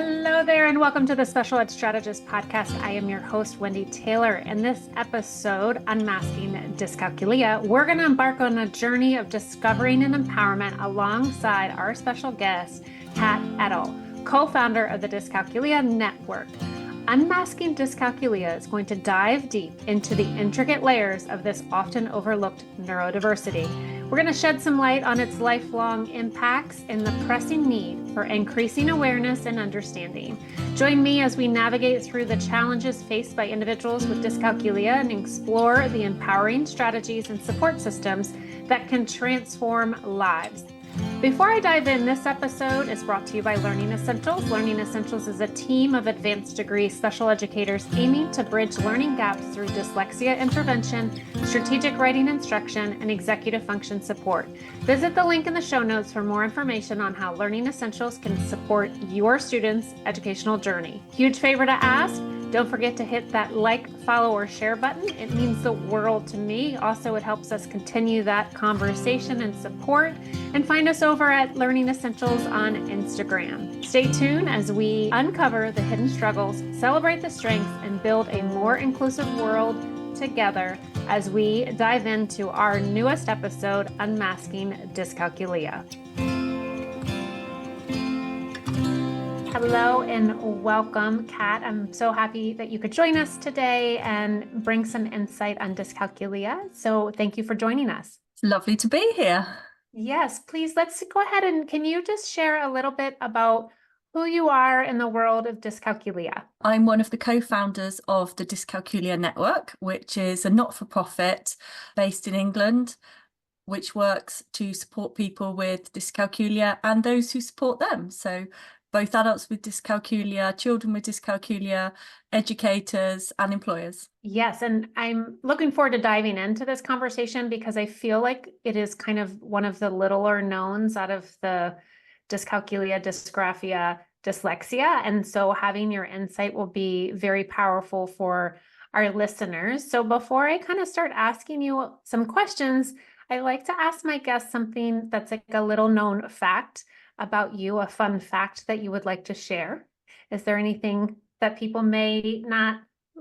Hello there, and welcome to the Special Ed Strategist podcast. I am your host, Wendy Taylor. In this episode, Unmasking Dyscalculia, we're going to embark on a journey of discovering and empowerment alongside our special guest, Kat Eadle, co-founder of the Dyscalculia Network. Unmasking Dyscalculia is going to dive deep into the intricate layers of this often overlooked neurodiversity. We're going to shed some light on its lifelong impacts and the pressing need for increasing awareness and understanding. Join me as we navigate through the challenges faced by individuals with dyscalculia and explore the empowering strategies and support systems that can transform lives. Before I dive in, this episode is brought to you by Learning Essentials. Learning Essentials is a team of advanced degree special educators aiming to bridge learning gaps through dyslexia intervention, strategic writing instruction, and executive function support. Visit the link in the show notes for more information on how Learning Essentials can support your students' educational journey. Huge favor to ask. Don't forget to hit that like, follow, or share button. It means the world to me. Also, it helps us continue that conversation and support. And find us over at Learning Essentials on Instagram. Stay tuned as we uncover the hidden struggles, celebrate the strengths, and build a more inclusive world together as we dive into our newest episode, Unmasking Dyscalculia. Hello and welcome, Kat. I'm so happy that you could join us today and bring some insight on dyscalculia. So thank you for joining us. It's lovely to be here. Yes, please, let's go ahead and can you just share a little bit about who you are in the world of dyscalculia? I'm one of the co-founders of the Dyscalculia Network, which is a not-for-profit based in England, which works to support people with dyscalculia and those who support them. So both adults with dyscalculia, children with dyscalculia, educators and employers. Yes, and I'm looking forward to diving into this conversation because I feel like it is kind of one of the littler knowns out of the dyscalculia, dysgraphia, dyslexia. And so having your insight will be very powerful for our listeners. So before I kind of start asking you some questions, I like to ask my guests something that's like a little known fact about you, a fun fact that you would like to share. Is there anything that people may not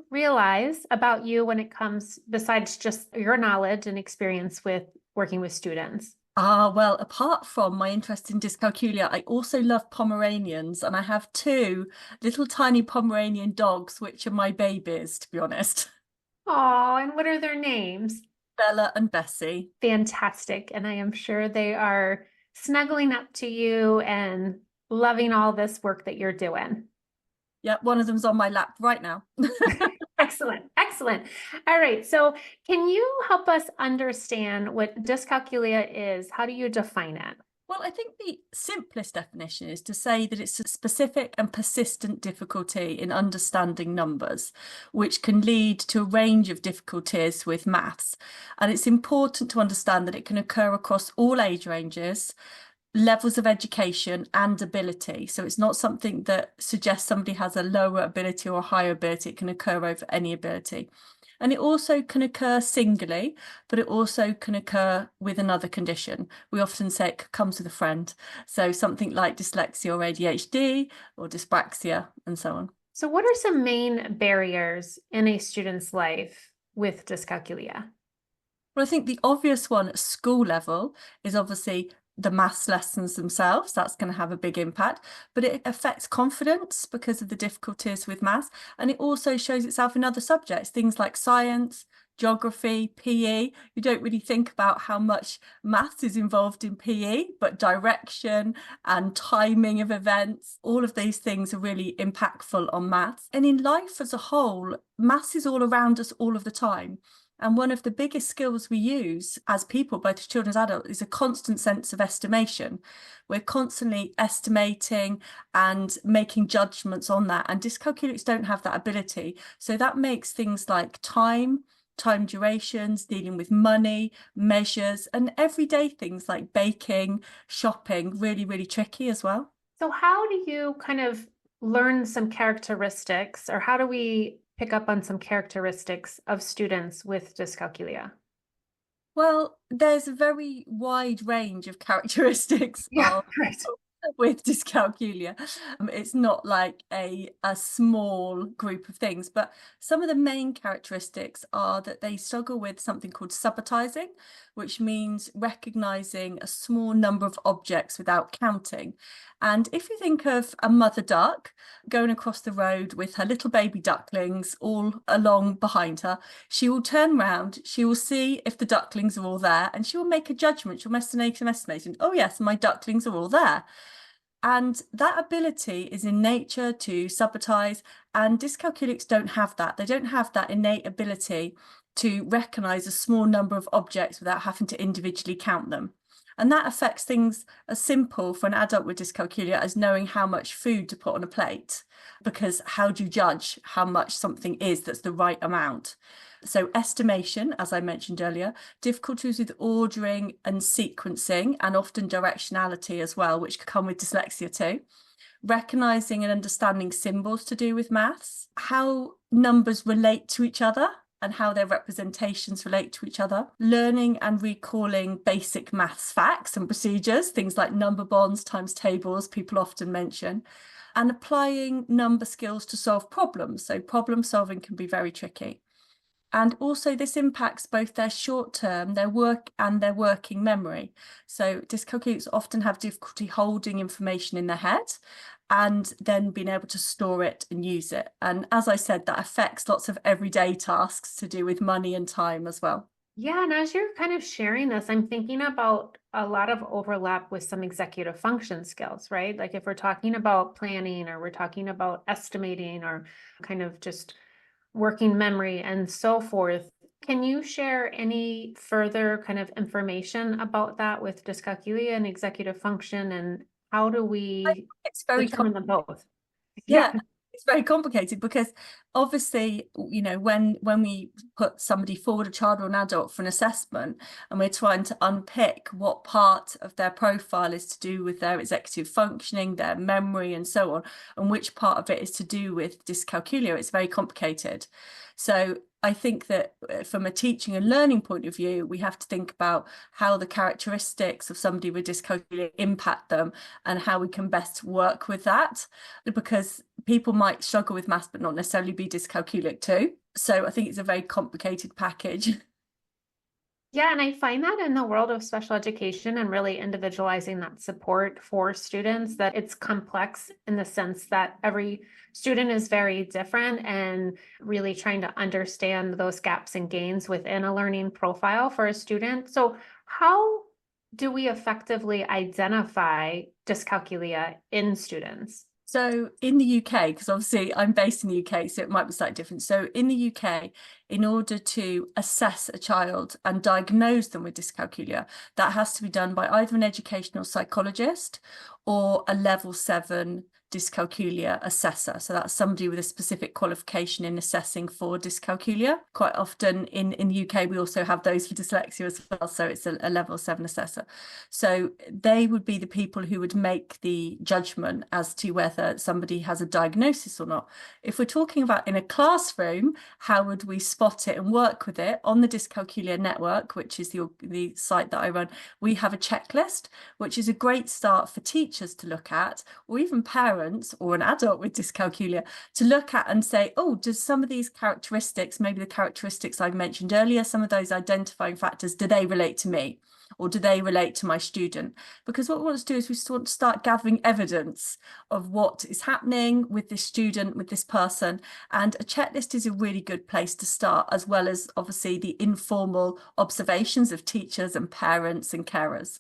realize about you when it comes, besides just your knowledge and experience with working with students? Well, apart from my interest in dyscalculia, I also love Pomeranians, and I have two little tiny Pomeranian dogs, which are my babies, to be honest. Oh, and what are their names? Bella and Bessie. Fantastic. And I am sure they are snuggling up to you and loving all this work that you're doing. Yeah, one of them's on my lap right now. Excellent. Excellent. All right. So can you help us understand what dyscalculia is? How do you define it? Well, I think the simplest definition is to say that it's a specific and persistent difficulty in understanding numbers, which can lead to a range of difficulties with maths. And it's important to understand that it can occur across all age ranges, levels of education and ability. So it's not something that suggests somebody has a lower ability or a higher ability. It can occur over any ability. And it also can occur singly, but it also can occur with another condition. We often say it comes with a friend. So something like dyslexia or ADHD or dyspraxia and so on. So what are some main barriers in a student's life with dyscalculia? Well, I think the obvious one at school level is obviously the maths lessons themselves. That's going to have a big impact, but it affects confidence because of the difficulties with maths. And it also shows itself in other subjects, things like science, geography, PE. You don't really think about how much maths is involved in PE, but direction and timing of events, all of these things are really impactful on maths. And in life as a whole, maths is all around us all of the time. And one of the biggest skills we use as people, both as children and adults, is a constant sense of estimation. We're constantly estimating and making judgments on that. And dyscalculics don't have that ability. So that makes things like time durations, dealing with money, measures, and everyday things like baking, shopping, really, really tricky as well. So how do you kind of learn some characteristics, or how do we pick up on some characteristics of students with dyscalculia? Well, there's a very wide range of characteristics Yeah, of right. with dyscalculia. It's not like a small group of things, but some of the main characteristics are that they struggle with something called subitizing, which means recognizing a small number of objects without counting. And if you think of a mother duck going across the road with her little baby ducklings all along behind her, she will turn round, she will see if the ducklings are all there, and she will make a judgment. She'll make an estimation. Oh, yes, my ducklings are all there. And that ability is in nature to subitize, and dyscalculics don't have that. They don't have that innate ability to recognize a small number of objects without having to individually count them. And that affects things as simple for an adult with dyscalculia as knowing how much food to put on a plate, because how do you judge how much something is that's the right amount? So estimation, as I mentioned earlier, difficulties with ordering and sequencing, and often directionality as well, which could come with dyslexia too. Recognizing and understanding symbols to do with maths, how numbers relate to each other and how their representations relate to each other, learning and recalling basic maths facts and procedures, things like number bonds, times tables, people often mention, and applying number skills to solve problems. So problem solving can be very tricky. And also this impacts both their short term, their work and their working memory. So dyscalculics often have difficulty holding information in their head and then being able to store it and use it. And as I said, that affects lots of everyday tasks to do with money and time as well. Yeah, and as you're kind of sharing this, I'm thinking about a lot of overlap with some executive function skills, right? Like if we're talking about planning or we're talking about estimating or kind of just working memory and so forth. Can you share any further kind of information about that with dyscalculia and executive function, and how do we It's very determine them both? Yeah, Yeah. it's very complicated because obviously, when we put somebody forward, a child or an adult, for an assessment, and we're trying to unpick what part of their profile is to do with their executive functioning, their memory, and so on, and which part of it is to do with dyscalculia, it's very complicated. So I think that from a teaching and learning point of view, we have to think about how the characteristics of somebody with dyscalculia impact them and how we can best work with that, because people might struggle with maths but not necessarily be dyscalculic too. So I think it's a very complicated package. Yeah, and I find that in the world of special education and really individualizing that support for students, that it's complex in the sense that every student is very different, and really trying to understand those gaps and gains within a learning profile for a student. So how do we effectively identify dyscalculia in students? So in the UK, because obviously I'm based in the UK, so it might be slightly different. So in the UK, in order to assess a child and diagnose them with dyscalculia, that has to be done by either an educational psychologist or a level 7 dyscalculia assessor. So that's somebody with a specific qualification in assessing for dyscalculia. Quite often in the UK, we also have those for dyslexia as well. So it's a level 7 assessor. So they would be the people who would make the judgment as to whether somebody has a diagnosis or not. If we're talking about in a classroom, how would we spot it and work with it? On the Dyscalculia Network, which is the site that I run, we have a checklist, which is a great start for teachers to look at, or even parents or an adult with dyscalculia to look at and say, oh, does some of these characteristics, maybe the characteristics I mentioned earlier, some of those identifying factors, do they relate to me? Or do they relate to my student? Because what we want to do is we want to start gathering evidence of what is happening with this student, with this person. And a checklist is a really good place to start, as well as obviously the informal observations of teachers and parents and carers.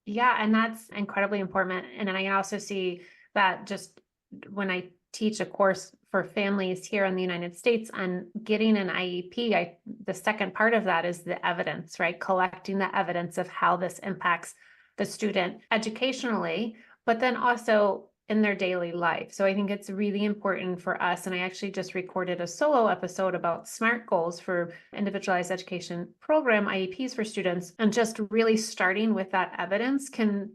Yeah, and that's incredibly important. And then I also see that just when I teach a course for families here in the United States on getting an IEP, the second part of that is the evidence, right? Collecting the evidence of how this impacts the student educationally, but then also in their daily life. So I think it's really important for us. And I actually just recorded a solo episode about SMART goals for individualized education program IEPs for students. And just really starting with that evidence can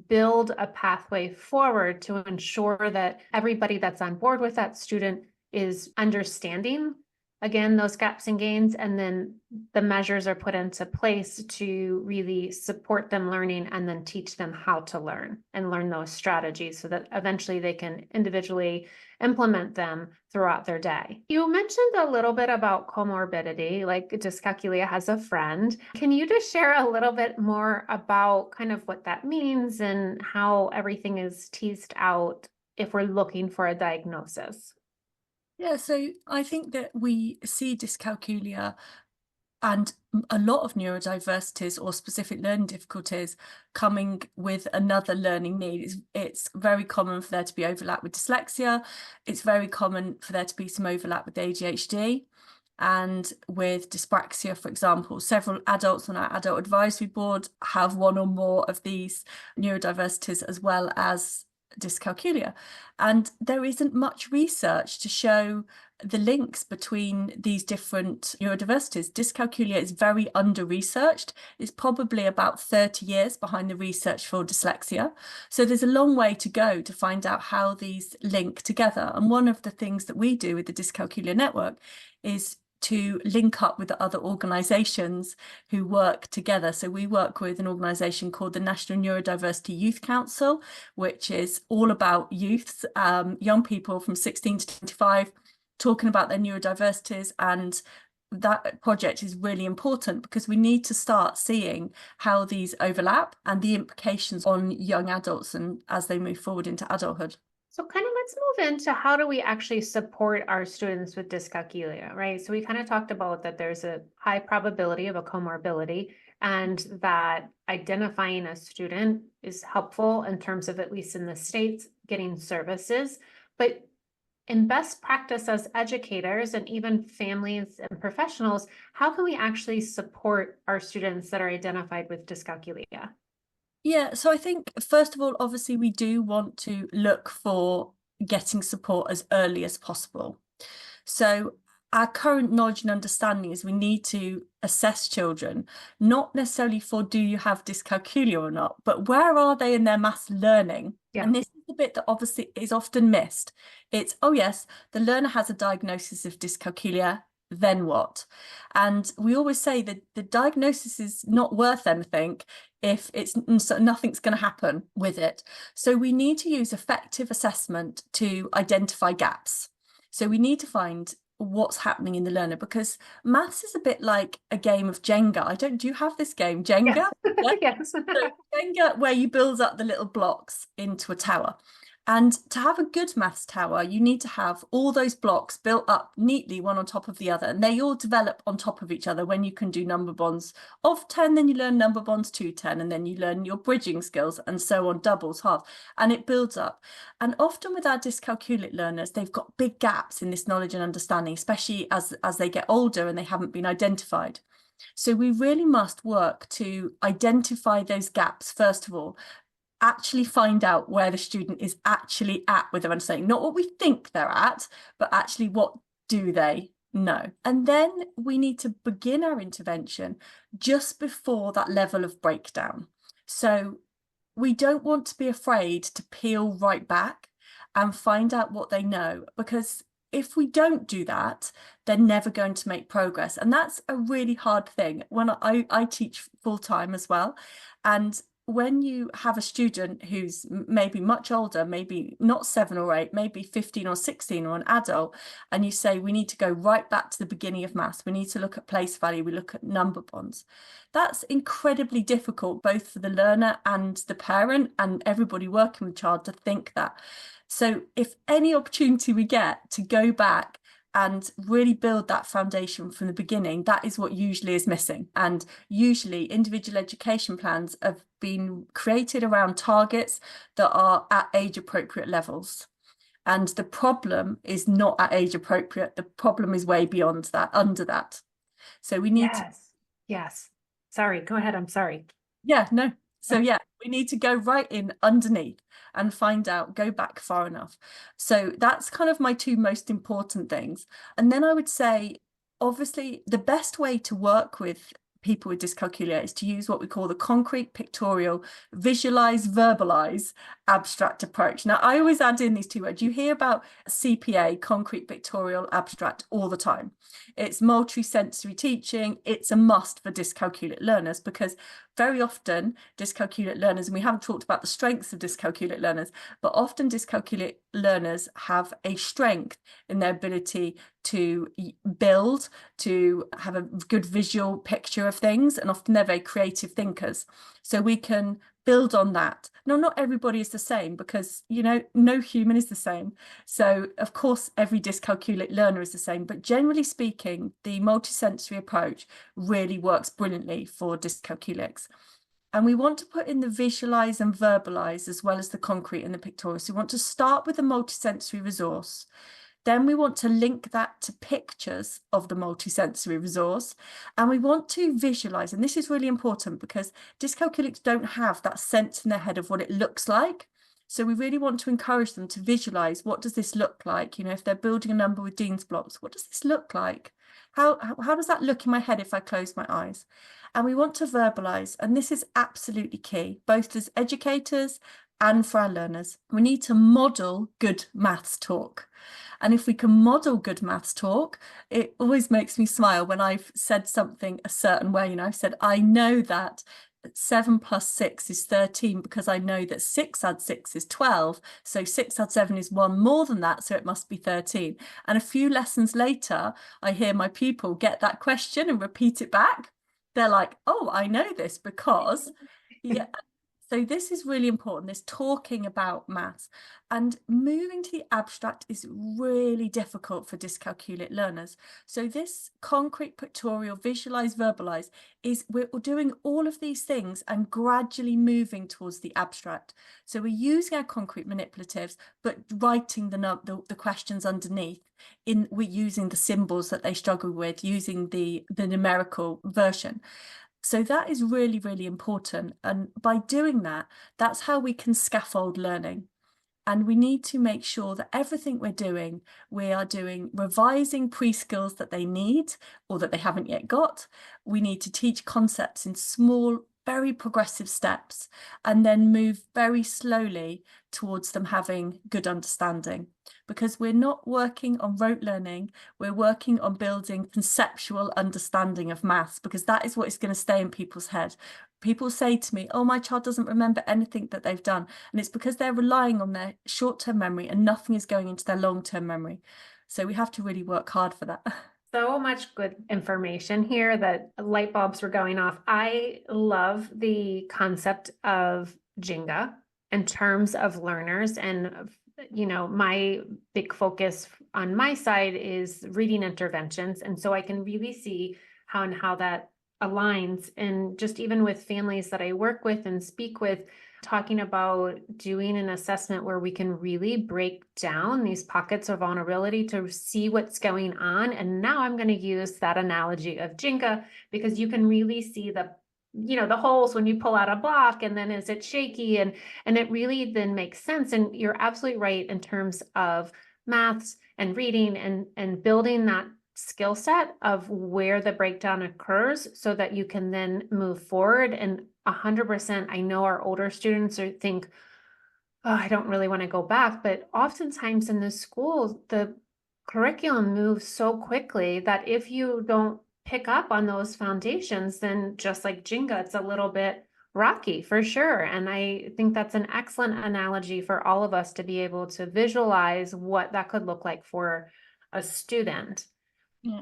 build a pathway forward to ensure that everybody that's on board with that student is understanding again, those gaps and gains, and then the measures are put into place to really support them learning and then teach them how to learn and learn those strategies so that eventually they can individually implement them throughout their day. You mentioned a little bit about comorbidity, like dyscalculia has a friend. Can you just share a little bit more about kind of what that means and how everything is teased out if we're looking for a diagnosis? Yeah, so I think that we see dyscalculia and a lot of neurodiversities or specific learning difficulties coming with another learning need. It's very common for there to be overlap with dyslexia. It's very common for there to be some overlap with ADHD and with dyspraxia, for example. Several adults on our adult advisory board have one or more of these neurodiversities as well as dyscalculia. And there isn't much research to show the links between these different neurodiversities. Dyscalculia is very under-researched. It's probably about 30 years behind the research for dyslexia. So there's a long way to go to find out how these link together. And one of the things that we do with the Dyscalculia Network is to link up with the other organisations who work together. So we work with an organisation called the National Neurodiversity Youth Council, which is all about youths, young people from 16 to 25, talking about their neurodiversities. And that project is really important because we need to start seeing how these overlap and the implications on young adults and as they move forward into adulthood. So kind of let's move into how do we actually support our students with dyscalculia, right? So we kind of talked about that there's a high probability of a comorbidity and that identifying a student is helpful in terms of, at least in the States, getting services. But in best practice as educators and even families and professionals, how can we actually support our students that are identified with dyscalculia? Yeah, so I think, first of all, obviously, we do want to look for getting support as early as possible. So our current knowledge and understanding is we need to assess children, not necessarily for do you have dyscalculia or not, but where are they in their maths learning? Yeah. And this is the bit that obviously is often missed. It's, oh yes, the learner has a diagnosis of dyscalculia, then what? And we always say that the diagnosis is not worth anything if it's so nothing's going to happen with it. So we need to use effective assessment to identify gaps. So we need to find what's happening in the learner, because maths is a bit like a game of Jenga. Do you have this game, Jenga? Yes. Yes. So Jenga, where you build up the little blocks into a tower. And to have a good maths tower, you need to have all those blocks built up neatly, one on top of the other, and they all develop on top of each other. When you can do number bonds of 10, then you learn number bonds to 10, and then you learn your bridging skills, and so on, doubles, halves, and it builds up. And often with our dyscalculic learners, they've got big gaps in this knowledge and understanding, especially as they get older and they haven't been identified. So we really must work to identify those gaps, first of all, actually find out where the student is actually at with their understanding, not what we think they're at, but actually what do they know. And then we need to begin our intervention just before that level of breakdown. So we don't want to be afraid to peel right back and find out what they know, because if we don't do that, they're never going to make progress. And that's a really hard thing. When I teach full-time as well, and when you have a student who's maybe much older, maybe not 7 or 8, maybe 15 or 16 or an adult, and you say we need to go right back to the beginning of maths, we need to look at place value, we look at number bonds. That's incredibly difficult, both for the learner and the parent and everybody working with the child to think that. So if any opportunity we get to go back and really build that foundation from the beginning, that is what usually is missing. And usually individual education plans have been created around targets that are at age appropriate levels. And the problem is not at age appropriate. The problem is way beyond that, under that. So we need to. Yes. Sorry, go ahead. I'm sorry. Yeah, no. So yeah, we need to go right in underneath and find out, go back far enough. So that's kind of my two most important things. And then I would say, obviously, the best way to work with people with dyscalculia is to use what we call the concrete, pictorial, visualize, verbalize, abstract approach. Now, I always add in these two words. You hear about CPA, concrete pictorial abstract, all the time. It's multi-sensory teaching. It's a must for dyscalculic learners because very often dyscalculic learners, and we haven't talked about the strengths of dyscalculic learners, but often dyscalculic learners have a strength in their ability to build, to have a good visual picture of things, and often they're very creative thinkers. So we can build on that. Now, not everybody is the same because, no human is the same. So, of course, every dyscalculic learner is the same. But generally speaking, the multisensory approach really works brilliantly for dyscalculics. And we want to put in the visualize and verbalize as well as the concrete and the pictorial. So we want to start with a multisensory resource. Then we want to link that to pictures of the multisensory resource. And we want to visualize. And this is really important because dyscalculics don't have that sense in their head of what it looks like. So we really want to encourage them to visualize, what does this look like? If they're building a number with Dean's blocks, what does this look like? How does that look in my head if I close my eyes? And we want to verbalize. And this is absolutely key, both as educators and for our learners. We need to model good maths talk. And if we can model good maths talk, it always makes me smile when I've said something a certain way. I've said, I know that 7 + 6 is 13 because I know that 6 + 6 is 12. So 6 + 7 is 1 more than that. So it must be 13. And a few lessons later, I hear my pupil get that question and repeat it back. They're like, oh, I know this because, yeah. So this is really important, this talking about maths. And moving to the abstract is really difficult for dyscalculic learners. So this concrete pictorial, visualize, verbalize, is we're doing all of these things and gradually moving towards the abstract. So we're using our concrete manipulatives, but writing the questions underneath. We're using the symbols that they struggle with, using the numerical version. So that is really, really important. And by doing that, that's how we can scaffold learning. And we need to make sure that everything we are doing revising pre-skills that they need or that they haven't yet got. We need to teach concepts in small, very progressive steps, and then move very slowly towards them having good understanding. Because we're not working on rote learning, we're working on building conceptual understanding of maths, because that is what is going to stay in people's head. People say to me, oh, my child doesn't remember anything that they've done. And it's because they're relying on their short-term memory and nothing is going into their long-term memory. So we have to really work hard for that. So much good information here that light bulbs were going off. I love the concept of Jenga in terms of learners. And, my big focus on my side is reading interventions. And so I can really see how that aligns. And just even with families that I work with and speak with, talking about doing an assessment where we can really break down these pockets of vulnerability to see what's going on. And now I'm going to use that analogy of Jenga because you can really see the holes when you pull out a block, and then is it shaky, and it really then makes sense. And you're absolutely right in terms of maths and reading and building that skill set of where the breakdown occurs so that you can then move forward. And 100%, I know our older students think, oh, I don't really want to go back. But oftentimes in the schools, the curriculum moves so quickly that if you don't pick up on those foundations, then just like Jenga, it's a little bit rocky for sure. And I think that's an excellent analogy for all of us to be able to visualize what that could look like for a student.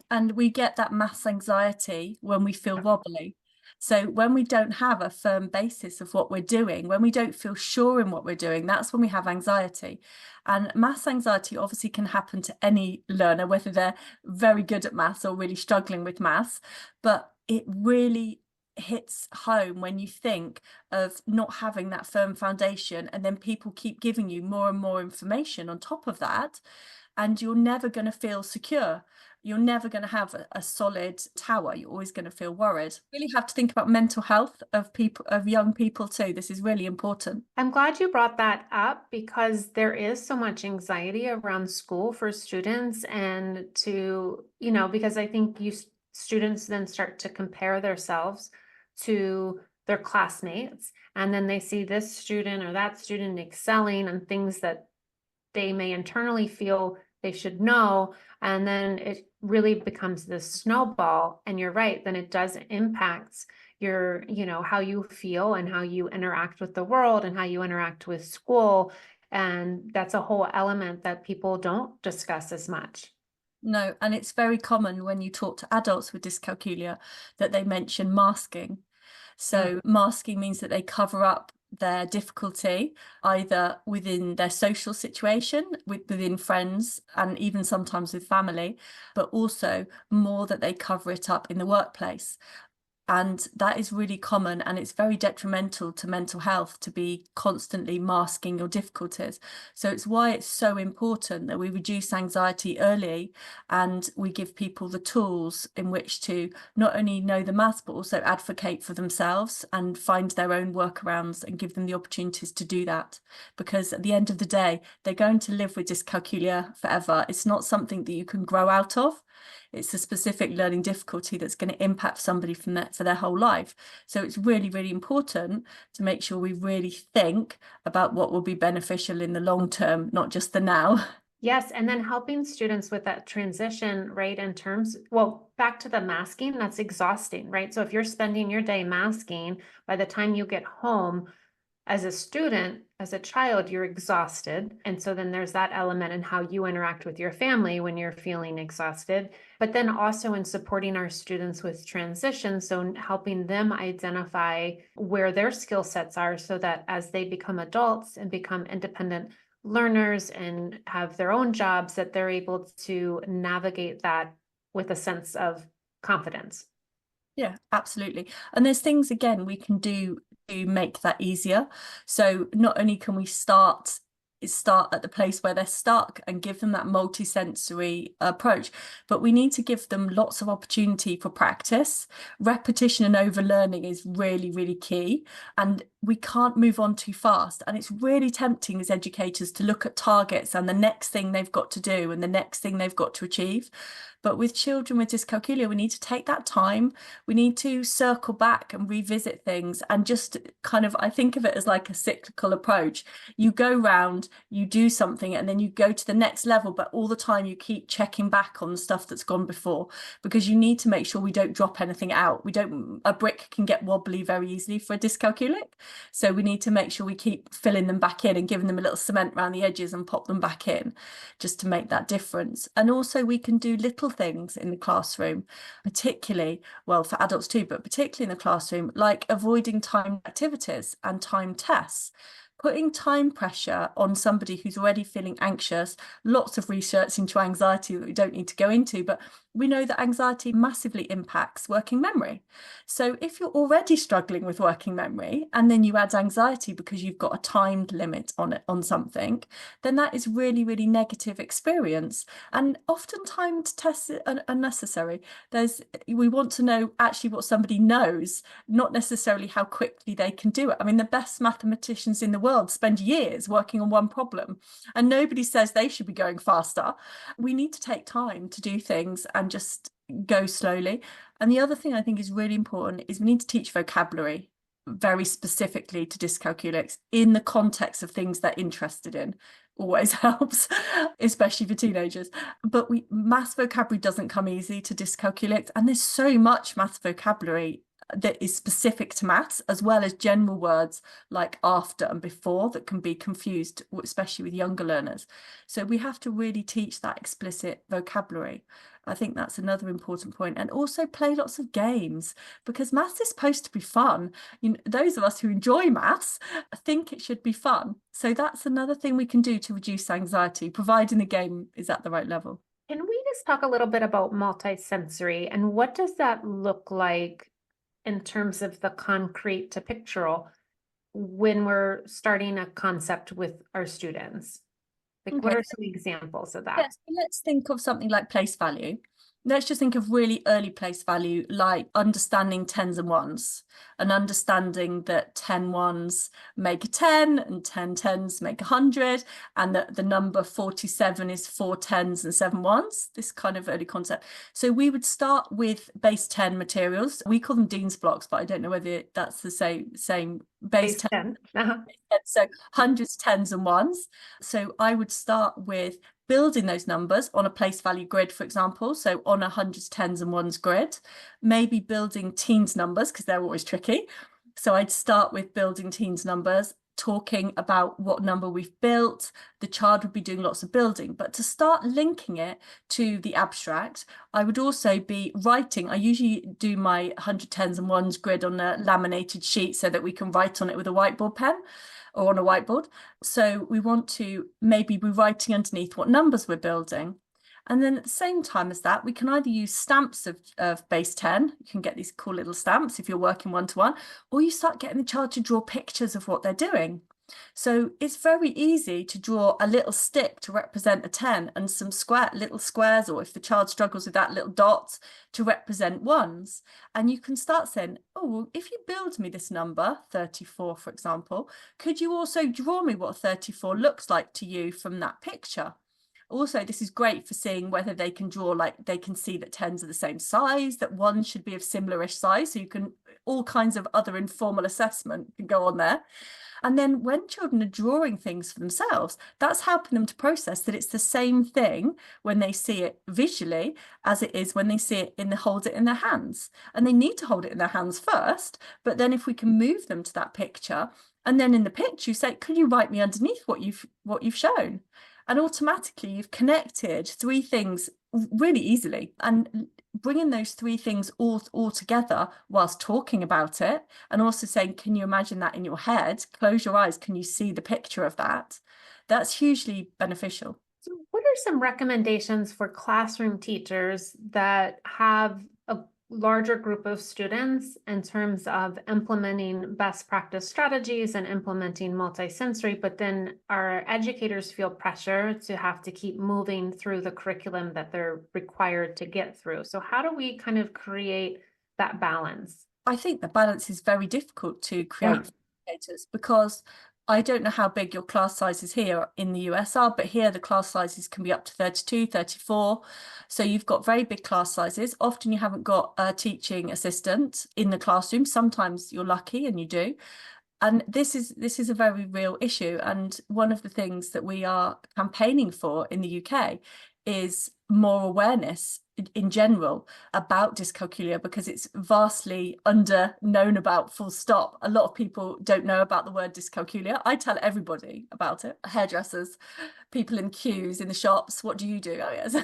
And we get that maths anxiety when we feel wobbly. So when we don't have a firm basis of what we're doing, when we don't feel sure in what we're doing, that's when we have anxiety. And maths anxiety obviously can happen to any learner, whether they're very good at maths or really struggling with maths. But it really hits home when you think of not having that firm foundation, and then people keep giving you more and more information on top of that, and you're never going to feel secure. You're never going to have a solid tower. You're always going to feel worried. You really have to think about mental health of young people too. This is really important. I'm glad you brought that up because there is so much anxiety around school for students, and because I think students then start to compare themselves to their classmates, and then they see this student or that student excelling and things that they may internally feel they should know, and then it really becomes this snowball. And you're right, then it does impact your, how you feel and how you interact with the world and how you interact with school. And that's a whole element that people don't discuss as much. No, and it's very common when you talk to adults with dyscalculia that they mention masking. So masking means that they cover up their difficulty either within their social situation, within friends, and even sometimes with family, but also more that they cover it up in the workplace. And that is really common, and it's very detrimental to mental health to be constantly masking your difficulties. So it's why it's so important that we reduce anxiety early and we give people the tools in which to not only know the maths, but also advocate for themselves and find their own workarounds and give them the opportunities to do that. Because at the end of the day, they're going to live with dyscalculia forever. It's not something that you can grow out of. It's a specific learning difficulty that's going to impact somebody for their whole life. So it's really, really important to make sure we really think about what will be beneficial in the long term, not just the now. Yes, and then helping students with that transition, right, in terms, well, back to the masking, that's exhausting, right? So if you're spending your day masking, by the time you get home, as a student, as a child, you're exhausted. And so then there's that element in how you interact with your family when you're feeling exhausted. But then also in supporting our students with transition, so helping them identify where their skill sets are so that as they become adults and become independent learners and have their own jobs, that they're able to navigate that with a sense of confidence. Yeah, absolutely. And there's things, again, we can do to make that easier. So not only can we start at the place where they're stuck and give them that multi-sensory approach, but we need to give them lots of opportunity for practice. Repetition and overlearning is really, really key. And we can't move on too fast. And it's really tempting as educators to look at targets and the next thing they've got to do and the next thing they've got to achieve. But with children with dyscalculia, we need to take that time. We need to circle back and revisit things and just kind of, I think of it as like a cyclical approach. You go round, you do something, and then you go to the next level, but all the time you keep checking back on the stuff that's gone before, because you need to make sure we don't drop anything out. A brick can get wobbly very easily for a dyscalculic. So we need to make sure we keep filling them back in and giving them a little cement around the edges and pop them back in just to make that difference. And also we can do little things in the classroom, particularly, well, for adults too, but particularly in the classroom, like avoiding timed activities and timed tests. Putting time pressure on somebody who's already feeling anxious, lots of research into anxiety that we don't need to go into, but we know that anxiety massively impacts working memory. So if you're already struggling with working memory and then you add anxiety because you've got a timed limit on something, then that is really, really negative experience. And often timed tests are unnecessary. We want to know actually what somebody knows, not necessarily how quickly they can do it. I mean, the best mathematicians in the world spend years working on one problem, and nobody says they should be going faster. We need to take time to do things and just go slowly. And the other thing I think is really important is we need to teach vocabulary very specifically to dyscalculics in the context of things they're interested in. Always helps, especially for teenagers. But maths vocabulary doesn't come easy to dyscalculics, and there's so much maths vocabulary that is specific to maths, as well as general words like after and before that can be confused, especially with younger learners. So we have to really teach that explicit vocabulary. I think that's another important point. And also play lots of games, because maths is supposed to be fun. Those of us who enjoy maths think it should be fun. So that's another thing we can do to reduce anxiety, providing the game is at the right level. Can we just talk a little bit about multisensory and what does that look like in terms of the concrete to pictorial when we're starting a concept with our students? Like, what are some examples of that? Yes, let's think of something like place value. Let's just think of really early place value, like understanding tens and ones, and understanding that 10 ones make a 10 and 10 tens make 100, and that the number 47 is 4 tens and 7 ones, this kind of early concept. So we would start with base 10 materials. We call them Dean's blocks, but I don't know whether that's the same base 10. So hundreds, tens and ones. So I would start with building those numbers on a place value grid, for example. So on a hundreds, tens and ones grid, maybe building teens numbers because they're always tricky. So I'd start with building teens numbers, talking about what number we've built. The child would be doing lots of building, but to start linking it to the abstract, I would also be writing. I usually do my 100 tens and ones grid on a laminated sheet so that we can write on it with a whiteboard pen or on a whiteboard. So we want to maybe be writing underneath what numbers we're building. And then at the same time as that, we can either use stamps of base 10. You can get these cool little stamps if you're working one-to-one, or you start getting the child to draw pictures of what they're doing. So it's very easy to draw a little stick to represent a 10 and some little squares, or if the child struggles with that, little dots to represent ones. And you can start saying, oh, well, if you build me this number, 34, for example, could you also draw me what 34 looks like to you from that picture? Also, this is great for seeing whether they can draw, like they can see that tens are the same size, that ones should be of similar-ish size. So you can, all kinds of other informal assessment can go on there. And then when children are drawing things for themselves, that's helping them to process that it's the same thing when they see it visually as it is when they see it hold it in their hands. And they need to hold it in their hands first. But then if we can move them to that picture, and then in the picture you say, could you write me underneath what you've shown? And automatically you've connected three things really easily, and bringing those three things all together whilst talking about it, and also saying, can you imagine that in your head? Close your eyes. Can you see the picture of that? That's hugely beneficial. So what are some recommendations for classroom teachers that have a larger group of students in terms of implementing best practice strategies and implementing multisensory, but then our educators feel pressure to have to keep moving through the curriculum that they're required to get through? So how do we kind of create that balance? I think the balance is very difficult to create for educators, because I don't know how big your class sizes here in the US are, but here the class sizes can be up to 32, 34. So you've got very big class sizes. Often you haven't got a teaching assistant in the classroom. Sometimes you're lucky and you do. And this is a very real issue. And one of the things that we are campaigning for in the UK is more awareness in general about dyscalculia, because it's vastly under known about, full stop. A lot of people don't know about the word dyscalculia. I tell everybody about it. Hairdressers, people in queues in the shops, what do you do? Oh yes.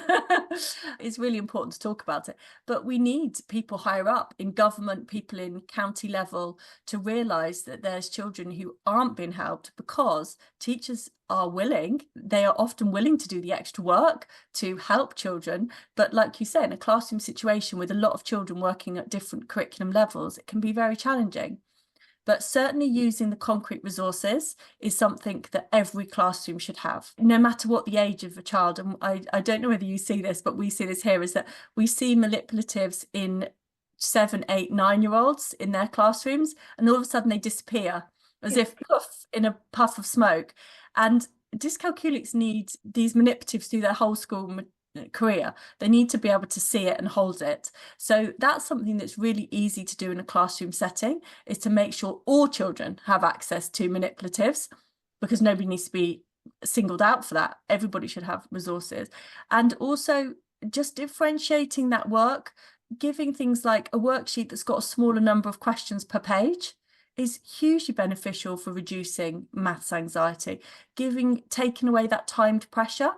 It's really important to talk about it, but we need people higher up in government, people in county level, to realise that there's children who aren't being helped because teachers are willing. They are often willing to do the extra work to help children, but like you say, in a classroom situation with a lot of children working at different curriculum levels, it can be very challenging. But certainly using the concrete resources is something that every classroom should have, no matter what the age of a child. And I don't know whether you see this, but we see this here, is that we see manipulatives in 7, 8, 9-year-olds in their classrooms, and all of a sudden they disappear as if poof, in a puff of smoke. And dyscalculics need these manipulatives through their whole school career. They need to be able to see it and hold it. So that's something that's really easy to do in a classroom setting, is to make sure all children have access to manipulatives, because nobody needs to be singled out for that. Everybody should have resources. And also just differentiating that work, giving things like a worksheet that's got a smaller number of questions per page is hugely beneficial for reducing maths anxiety, taking away that timed pressure.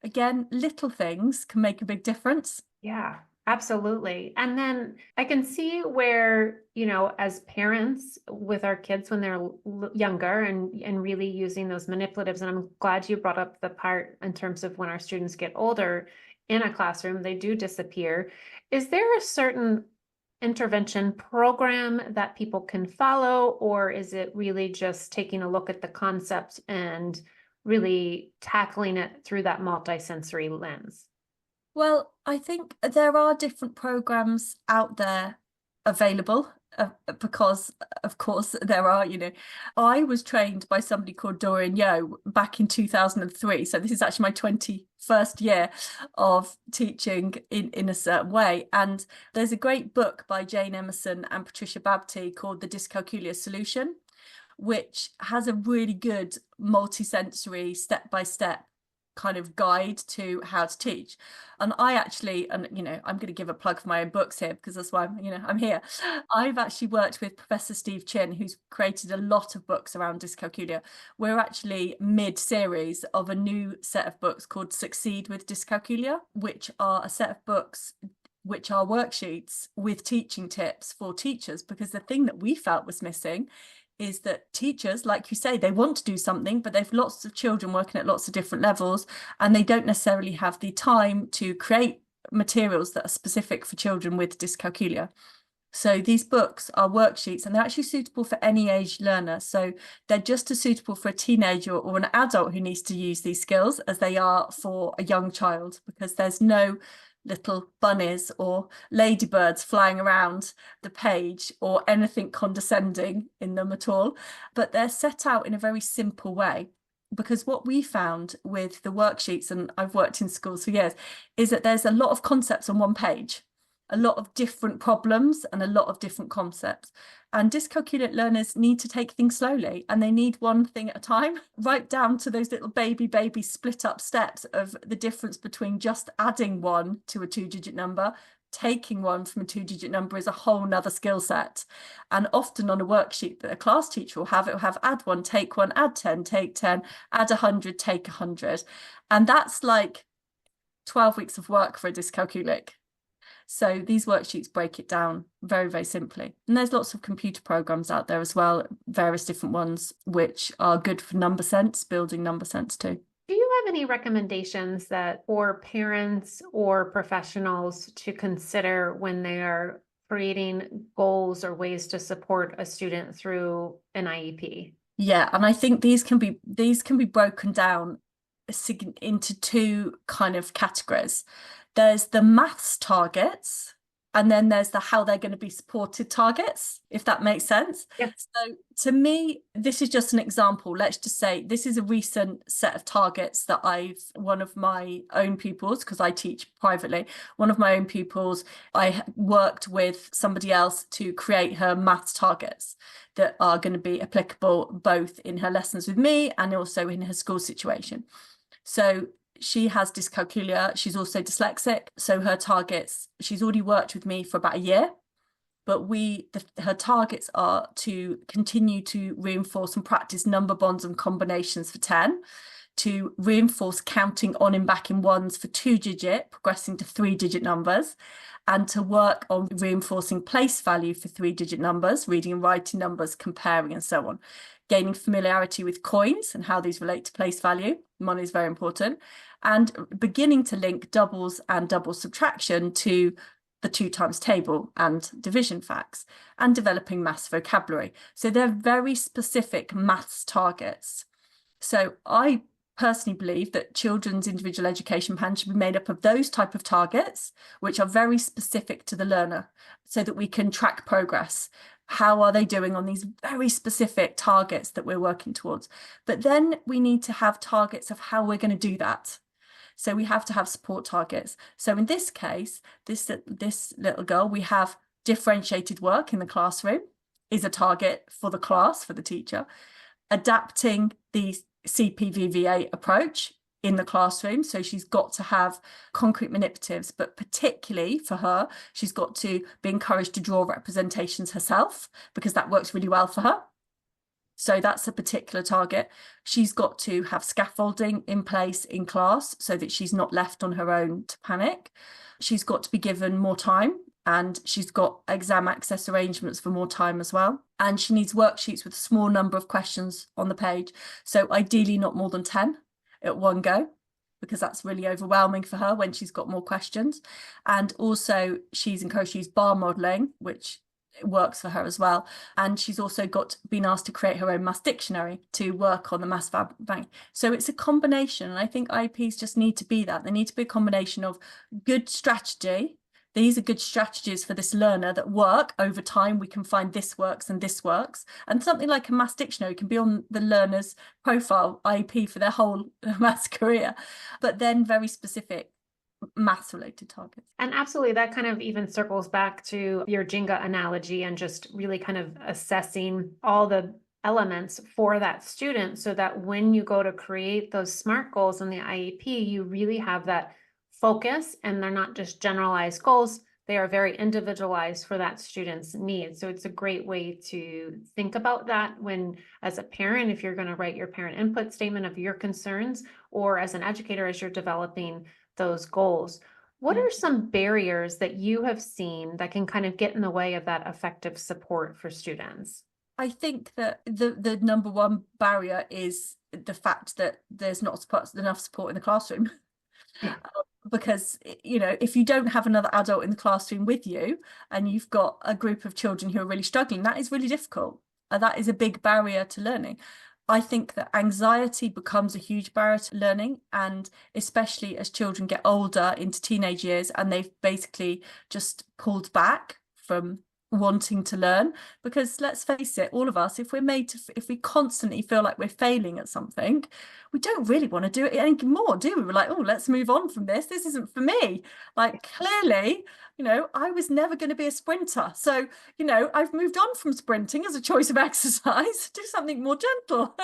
Again, little things can make a big difference. Yeah, absolutely. And then I can see where, as parents with our kids when they're younger and really using those manipulatives, and I'm glad you brought up the part in terms of when our students get older in a classroom, they do disappear. Is there a certain intervention program that people can follow, or is it really just taking a look at the concept and really tackling it through that multisensory lens? Well, I think there are different programs out there available because, of course, there are, I was trained by somebody called Dorian Yo back in 2003. So this is actually my 21st year of teaching in a certain way. And there's a great book by Jane Emerson and Patricia Babty called The Dyscalculia Solution, which has a really good multi-sensory step-by-step kind of guide to how to teach. And I actually, and I'm going to give a plug for my own books here because that's why I'm here. I've actually worked with Professor Steve Chin, who's created a lot of books around dyscalculia. We're actually mid-series of a new set of books called Succeed with Dyscalculia, which are a set of books which are worksheets with teaching tips for teachers, because the thing that we felt was missing is that teachers, like you say, they want to do something, but they've lots of children working at lots of different levels, and they don't necessarily have the time to create materials that are specific for children with dyscalculia. So these books are worksheets, and they're actually suitable for any age learner. So they're just as suitable for a teenager or an adult who needs to use these skills as they are for a young child, because there's no little bunnies or ladybirds flying around the page or anything condescending in them at all. But they're set out in a very simple way. Because what we found with the worksheets, and I've worked in schools for years, is that there's a lot of concepts on one page, a lot of different problems and a lot of different concepts. And dyscalculic learners need to take things slowly, and they need one thing at a time, right down to those little baby split up steps of the difference between just adding one to a 2-digit number. Taking one from a 2-digit number is a whole nother skill set. And often on a worksheet that a class teacher will have, it will have add one, take one, add 10, take 10, add 100, take 100. And that's like 12 weeks of work for a dyscalculic. So these worksheets break it down very, very simply. And there's lots of computer programs out there as well, various different ones, which are good for number sense, building number sense too. Do you have any recommendations that for parents or professionals to consider when they are creating goals or ways to support a student through an IEP? Yeah, and I think these can be broken down into two kind of categories. There's the maths targets, and then there's the how they're going to be supported targets, if that makes sense. Yeah. So to me, this is just an example. Let's just say this is a recent set of targets that one of my own pupils, because I teach privately, one of my own pupils, I worked with somebody else to create her maths targets that are going to be applicable both in her lessons with me and also in her school situation. So she has dyscalculia. She's also dyslexic. So her targets, she's already worked with me for about a year, but her targets are to continue to reinforce and practice number bonds and combinations for 10, to reinforce counting on and back in ones for 2-digit, progressing to 3-digit numbers, and to work on reinforcing place value for 3-digit numbers, reading and writing numbers, comparing and so on. Gaining familiarity with coins and how these relate to place value. Money is very important. And beginning to link doubles and double subtraction to the 2 times table and division facts, and developing maths vocabulary. So they're very specific maths targets. So I personally believe that children's individual education plan should be made up of those type of targets, which are very specific to the learner, so that we can track progress. How are they doing on these very specific targets that we're working towards? But then we need to have targets of how we're going to do that. So we have to have support targets. So in this case, this little girl, we have differentiated work in the classroom is a target for the class, for the teacher. Adapting the CPVVA approach in the classroom. So she's got to have concrete manipulatives, but particularly for her, she's got to be encouraged to draw representations herself, because that works really well for her. So that's a particular target. She's got to have scaffolding in place in class so that she's not left on her own to panic. She's got to be given more time, and she's got exam access arrangements for more time as well. And she needs worksheets with a small number of questions on the page. So ideally not more than 10 at one go, because that's really overwhelming for her when she's got more questions. And also she's encouraged to use bar modelling, which works for her as well. And she's also been asked to create her own maths dictionary to work on the maths bank. So it's a combination. And I think IEPs just need to be that. They need to be a combination of good strategy. These are good strategies for this learner that work over time. We can find this works and this works. And something like a maths dictionary can be on the learner's profile IEP for their whole maths career, but then very specific maths related targets. And absolutely, that kind of even circles back to your Jenga analogy and just really kind of assessing all the elements for that student so that when you go to create those SMART goals in the IEP, you really have that focus and they're not just generalized goals. They are very individualized for that student's needs. So it's a great way to think about that when, as a parent, if you're going to write your parent input statement of your concerns, or as an educator, as you're developing those goals. What are some barriers that you have seen that can kind of get in the way of that effective support for students? I think that the number one barrier is the fact that there's not enough support in the classroom. Yeah. Because, you know, if you don't have another adult in the classroom with you and you've got a group of children who are really struggling, that is really difficult. That is a big barrier to learning. I think that anxiety becomes a huge barrier to learning, and especially as children get older into teenage years and they've basically just pulled back from wanting to learn. Because let's face it, all of us, if we constantly feel like we're failing at something, we don't really want to do it anymore, do we? We're like, oh, let's move on from this. This isn't for me. Like, clearly, you know, I was never going to be a sprinter. So, you know, I've moved on from sprinting as a choice of exercise, do something more gentle.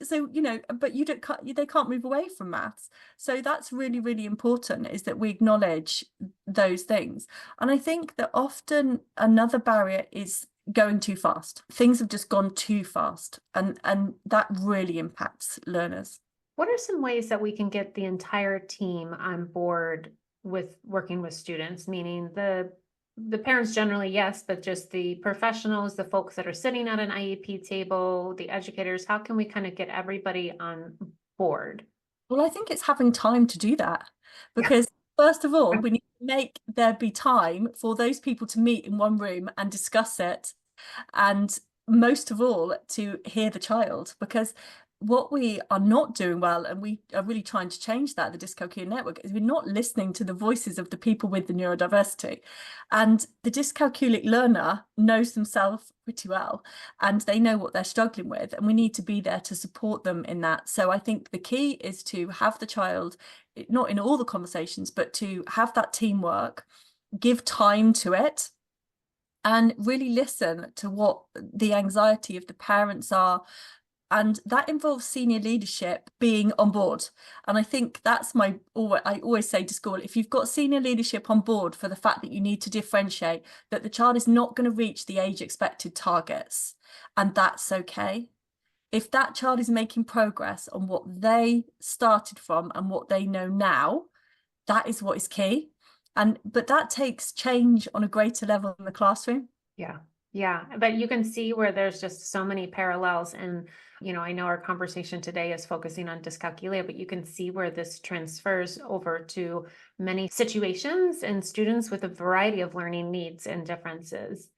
So, you know, but they can't move away from maths. So that's really, really important, is that we acknowledge those things. And I think that often another barrier is going too fast. Things have just gone too fast, and that really impacts learners. What are some ways that we can get the entire team on board with working with students, meaning the parents generally, yes, but just the professionals, the folks that are sitting at an IEP table, the educators? How can we kind of get everybody on board? Well, I think it's having time to do that, because first of all, we need to make there be time for those people to meet in one room and discuss it. And most of all, to hear the child, because what we are not doing well, and we are really trying to change that, the Dyscalculia Network, is we're not listening to the voices of the people with the neurodiversity. And the dyscalculic learner knows themselves pretty well, and they know what they're struggling with, and we need to be there to support them in that. So I think the key is to have the child, not in all the conversations, but to have that teamwork, give time to it, and really listen to what the anxiety of the parents are. And that involves senior leadership being on board. And I think that's I always say to school, if you've got senior leadership on board for the fact that you need to differentiate, that the child is not going to reach the age expected targets, and that's okay. If that child is making progress on what they started from and what they know now, that is what is key. But that takes change on a greater level in the classroom. Yeah, but you can see where there's just so many parallels. And, you know, I know our conversation today is focusing on dyscalculia, but you can see where this transfers over to many situations and students with a variety of learning needs and differences.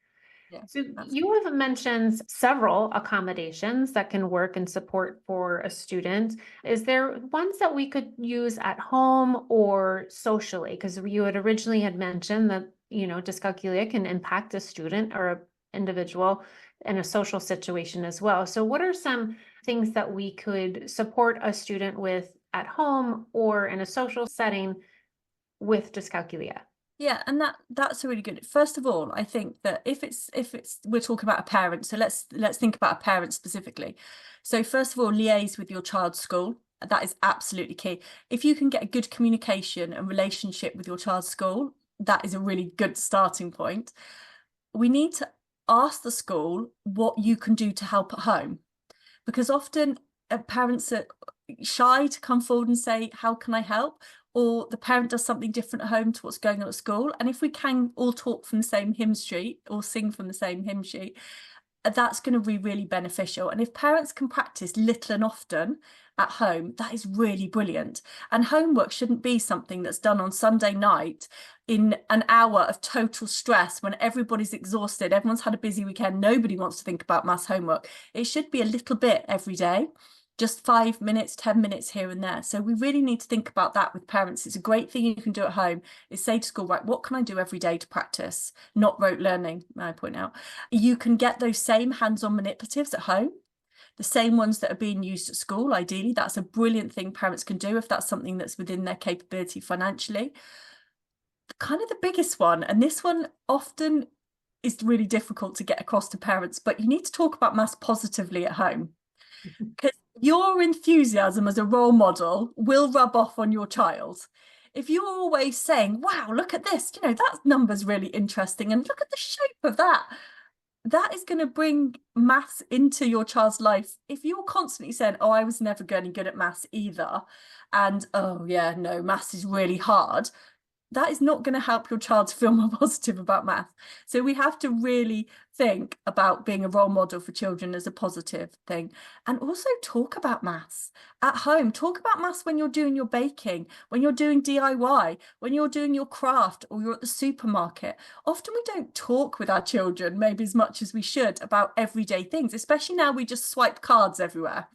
Yeah, So you have mentioned several accommodations that can work and support for a student. Is there ones that we could use at home or socially? Because you had originally had mentioned that, you know, dyscalculia can impact a student or an individual in a social situation as well. So what are some things that we could support a student with at home or in a social setting with dyscalculia? Yeah, and that's a really good. First of all, I think that if it's we're talking about a parent, so let's think about a parent specifically. So first of all, liaise with your child's school. That is absolutely key. If you can get a good communication and relationship with your child's school, that is a really good starting point. We need to ask the school what you can do to help at home, because often parents are shy to come forward and say, how can I help? Or the parent does something different at home to what's going on at school. And if we can all talk from the same hymn sheet or sing from the same hymn sheet, that's going to be really beneficial. And if parents can practice little and often, at home, that is really brilliant. And homework shouldn't be something that's done on Sunday night in an hour of total stress when everybody's exhausted, everyone's had a busy weekend, nobody wants to think about maths homework. It should be a little bit every day, just 5 minutes, 10 minutes here and there. So we really need to think about that with parents. It's a great thing you can do at home is say to school, right, what can I do every day to practice? Not rote learning, I point out. You can get those same hands-on manipulatives at home, the same ones that are being used at school, ideally. That's a brilliant thing parents can do if that's something that's within their capability financially. Kind of the biggest one, and this one often is really difficult to get across to parents, but you need to talk about maths positively at home. Because your enthusiasm as a role model will rub off on your child. If you're always saying, wow, look at this, that number's really interesting, and look at the shape of that, that is going to bring maths into your child's life. If you're constantly saying, oh, I was never going to be good at maths either, and oh yeah, no, maths is really hard, that is not going to help your child to feel more positive about math. So we have to really think about being a role model for children as a positive thing. And also talk about maths at home. Talk about maths when you're doing your baking, when you're doing DIY, when you're doing your craft, or you're at the supermarket. Often we don't talk with our children maybe as much as we should about everyday things, especially now we just swipe cards everywhere.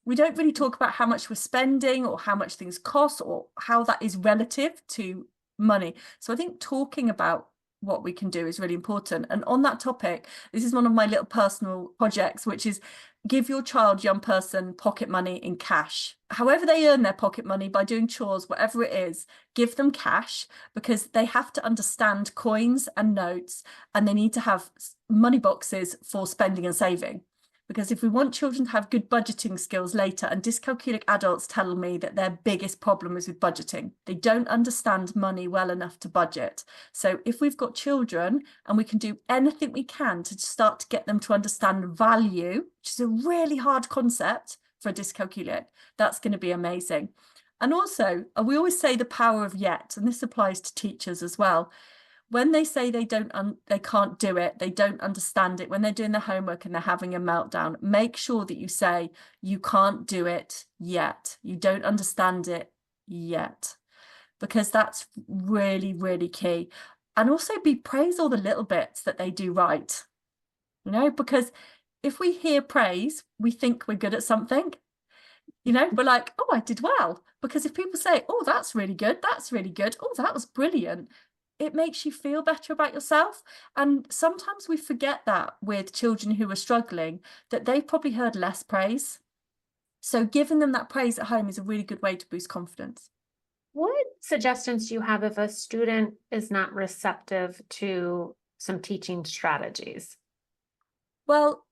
We don't really talk about how much we're spending or how much things cost or how that is relative to money. So I think talking about what we can do is really important. And on that topic, this is one of my little personal projects, which is give your child, young person, pocket money in cash. However they earn their pocket money, by doing chores, whatever it is, give them cash, because they have to understand coins and notes, and they need to have money boxes for spending and saving. Because if we want children to have good budgeting skills later, and dyscalculic adults tell me that their biggest problem is with budgeting. They don't understand money well enough to budget. So if we've got children and we can do anything we can to start to get them to understand value, which is a really hard concept for a dyscalculic, that's going to be amazing. And also, we always say the power of yet, and this applies to teachers as well. When they say they can't do it, they don't understand it, when they're doing their homework and they're having a meltdown, make sure that you say, you can't do it yet. You don't understand it yet, because that's really, really key. And also praise all the little bits that they do right, because if we hear praise, we think we're good at something. We're like, oh, I did well. Because if people say, oh, that's really good, oh, that was brilliant, it makes you feel better about yourself. And sometimes we forget that with children who are struggling, that they've probably heard less praise. So giving them that praise at home is a really good way to boost confidence. What suggestions do you have if a student is not receptive to some teaching strategies? Well,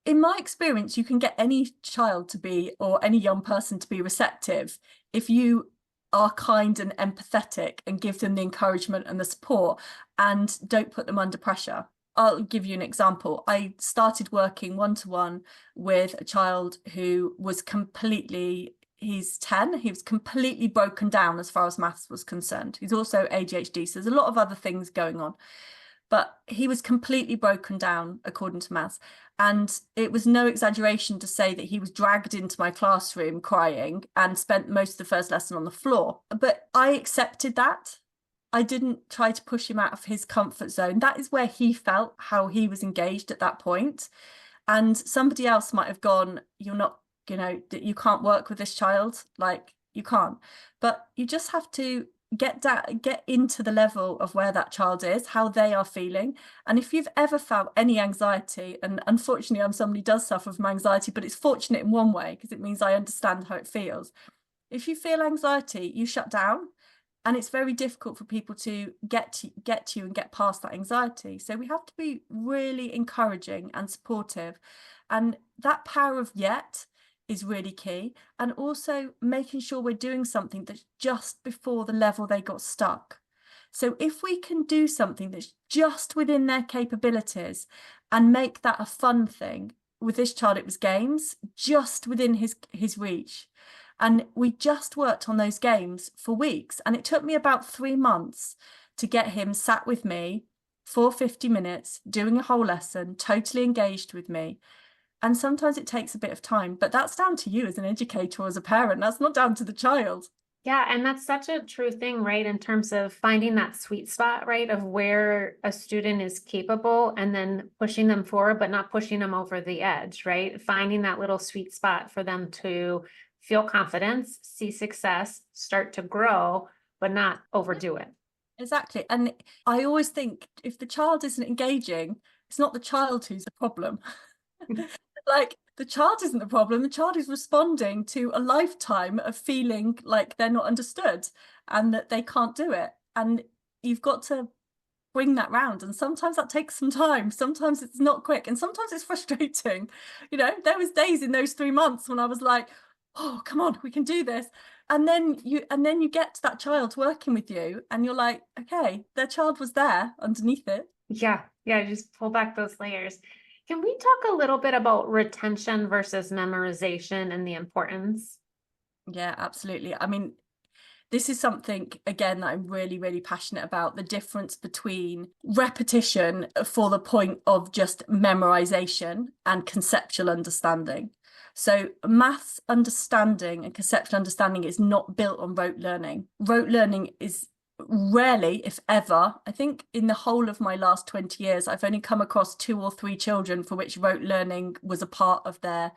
in my experience, you can get any child to be, or any young person to be receptive if you are kind and empathetic and give them the encouragement and the support and don't put them under pressure. I'll give you an example. I started working one-to-one with a child who was he's 10, he was completely broken down as far as maths was concerned. He's also ADHD, so there's a lot of other things going on. But he was completely broken down according to maths. And it was no exaggeration to say that he was dragged into my classroom crying and spent most of the first lesson on the floor. But I accepted that. I didn't try to push him out of his comfort zone. That is where he felt how he was engaged at that point. And somebody else might have gone, you're not, you can't work with this child. Like, you can't. But you just have to get into the level of where that child is, how they are feeling. And if you've ever felt any anxiety, and unfortunately I'm somebody who does suffer from anxiety, but it's fortunate in one way because it means I understand how it feels. If you feel anxiety, you shut down, and it's very difficult for people to get to you and get past that anxiety. So we have to be really encouraging and supportive, and that power of yet is really key. And also making sure we're doing something that's just before the level they got stuck. So if we can do something that's just within their capabilities and make that a fun thing, with this child it was games, just within his reach. And we just worked on those games for weeks, and it took me about 3 months to get him sat with me for 50 minutes, doing a whole lesson, totally engaged with me. And sometimes it takes a bit of time, but that's down to you as an educator or as a parent. That's not down to the child. Yeah, and that's such a true thing, right? In terms of finding that sweet spot, right, of where a student is capable and then pushing them forward, but not pushing them over the edge, right? Finding that little sweet spot for them to feel confidence, see success, start to grow, but not overdo it. Exactly. And I always think if the child isn't engaging, it's not the child who's the problem. Like the child isn't the problem. The child is responding to a lifetime of feeling like they're not understood and that they can't do it. And you've got to bring that round. And sometimes that takes some time. Sometimes it's not quick. And sometimes it's frustrating. You know, there was days in those 3 months when I was like, oh, come on, we can do this. And then you get to that child working with you and you're like, okay, their child was there underneath it. Yeah, yeah, just pull back those layers. Can we talk a little bit about retention versus memorization and the importance? Yeah, absolutely. I mean, this is something, again, that I'm really, really passionate about, the difference between repetition for the point of just memorization and conceptual understanding. So maths understanding and conceptual understanding is not built on rote learning. Rote learning is rarely, if ever, I think in the whole of my last 20 years, I've only come across 2 or 3 children for which rote learning was a part of their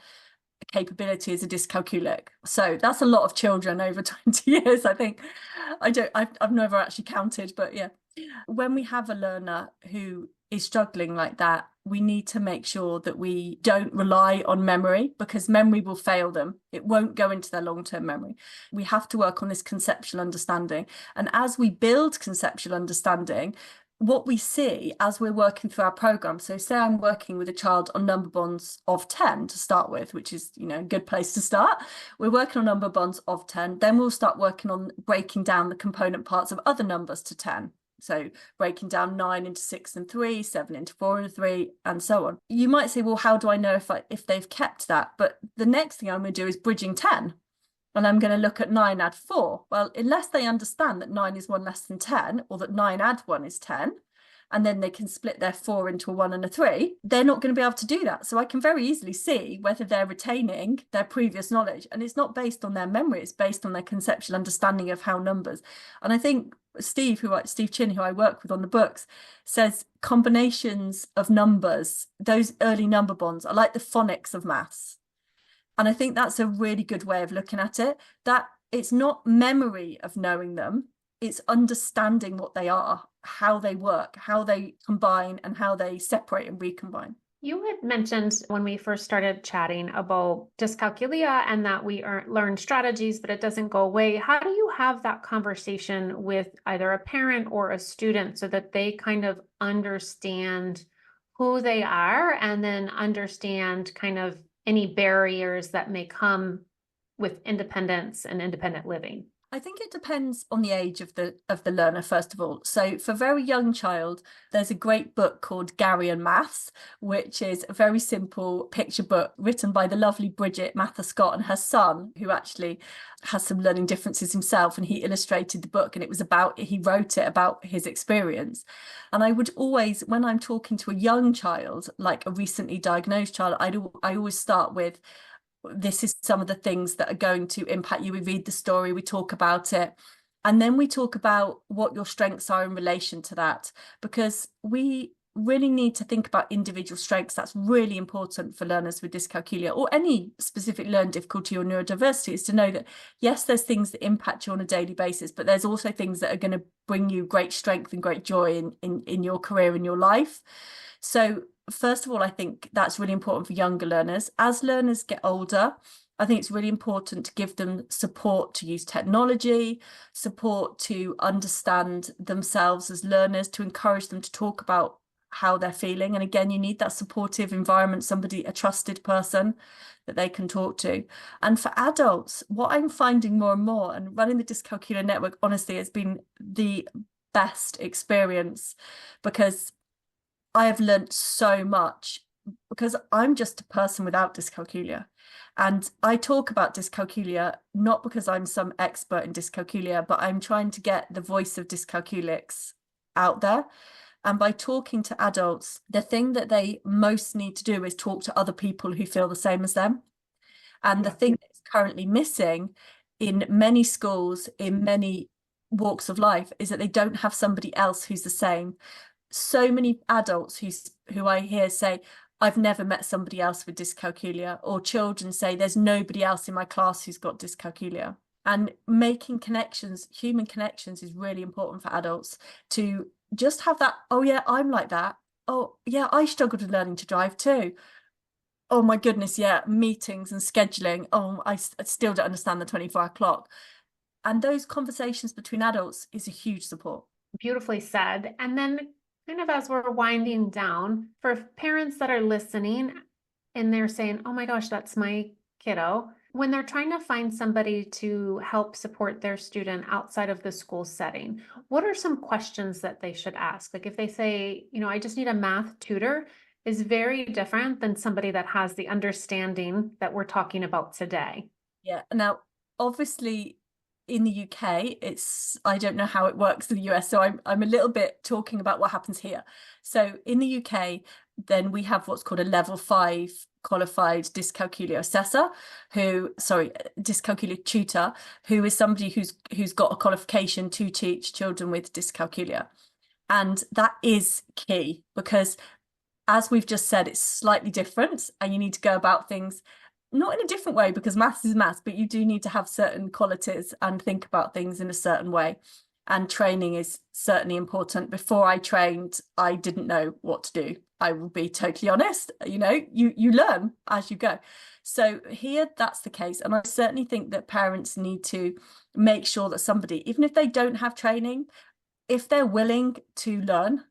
capability as a dyscalculic. So that's a lot of children over 20 years, I think. I've never actually counted, but yeah. When we have a learner who is struggling like that, we need to make sure that we don't rely on memory because memory will fail them. It won't go into their long-term memory. We have to work on this conceptual understanding. And as we build conceptual understanding, what we see as we're working through our program, so say I'm working with a child on number bonds of 10 to start with, which is, you know, a good place to start. We're working on number bonds of 10, then we'll start working on breaking down the component parts of other numbers to 10. So breaking down 9 into 6 and 3, 7 into 4 and 3, and so on. You might say, well, how do I know if they've kept that? But the next thing I'm going to do is bridging 10. And I'm going to look at 9 add 4. Well, unless they understand that 9 is 1 less than 10, or that 9 add 1 is 10, and then they can split their 4 into a 1 and a 3, they're not going to be able to do that. So I can very easily see whether they're retaining their previous knowledge. And it's not based on their memory, it's based on their conceptual understanding of how numbers. And I think Steve Chin, who I work with on the books, says combinations of numbers, those early number bonds, are like the phonics of maths. And I think that's a really good way of looking at it, that it's not memory of knowing them, it's understanding what they are, how they work, how they combine, and how they separate and recombine. You had mentioned when we first started chatting about dyscalculia and that we learn strategies, but it doesn't go away. How do you have that conversation with either a parent or a student so that they kind of understand who they are and then understand kind of any barriers that may come with independence and independent living? I think it depends on the age of the learner, first of all. So for a very young child, there's a great book called Gary and Maths, which is a very simple picture book written by the lovely Bridget Mather Scott and her son, who actually has some learning differences himself. And he illustrated the book, and he wrote it about his experience. And I would always, when I'm talking to a young child, like a recently diagnosed child, I always start with, this is some of the things that are going to impact you. We read the story, we talk about it, and then we talk about what your strengths are in relation to that, because we really need to think about individual strengths. That's really important for learners with dyscalculia or any specific learning difficulty or neurodiversity, is to know that yes, there's things that impact you on a daily basis, but there's also things that are going to bring you great strength and great joy in your career, in your life. So first of all, I think that's really important for younger learners. As learners get older, I think it's really important to give them support to use technology, support to understand themselves as learners, to encourage them to talk about how they're feeling. And again, you need that supportive environment, a trusted person that they can talk to. And for adults, what I'm finding more and more, and running the Dyscalculia Network, honestly, has been the best experience, because I have learned so much, because I'm just a person without dyscalculia. And I talk about dyscalculia not because I'm some expert in dyscalculia, but I'm trying to get the voice of dyscalculics out there. And by talking to adults, the thing that they most need to do is talk to other people who feel the same as them. And the thing that's currently missing in many schools, in many walks of life, is that they don't have somebody else who's the same. So many adults who I hear say, I've never met somebody else with dyscalculia, or children say, there's nobody else in my class who's got dyscalculia. And making connections, human connections, is really important for adults to just have that, oh yeah, I'm like that. Oh yeah, I struggled with learning to drive too. Oh my goodness, yeah, meetings and scheduling. Oh, I still don't understand the 24-hour clock. And those conversations between adults is a huge support. Beautifully said. And then, kind of as we're winding down, for parents that are listening and they're saying, oh my gosh, that's my kiddo, when they're trying to find somebody to help support their student outside of the school setting, what are some questions that they should ask? Like if they say, I just need a math tutor, is very different than somebody that has the understanding that we're talking about today. Yeah. Now, obviously, in the UK, I don't know how it works in the US, so I'm a little bit talking about what happens here. So in the UK, then we have what's called a level 5 qualified dyscalculia assessor, dyscalculia tutor, who is somebody who's got a qualification to teach children with dyscalculia. And that is key because, as we've just said, it's slightly different and you need to go about things not in a different way because maths is maths, but you do need to have certain qualities and think about things in a certain way. And training is certainly important. Before I trained, I didn't know what to do. I will be totally honest. You learn as you go. So here, that's the case. And I certainly think that parents need to make sure that somebody, even if they don't have training, if they're willing to learn,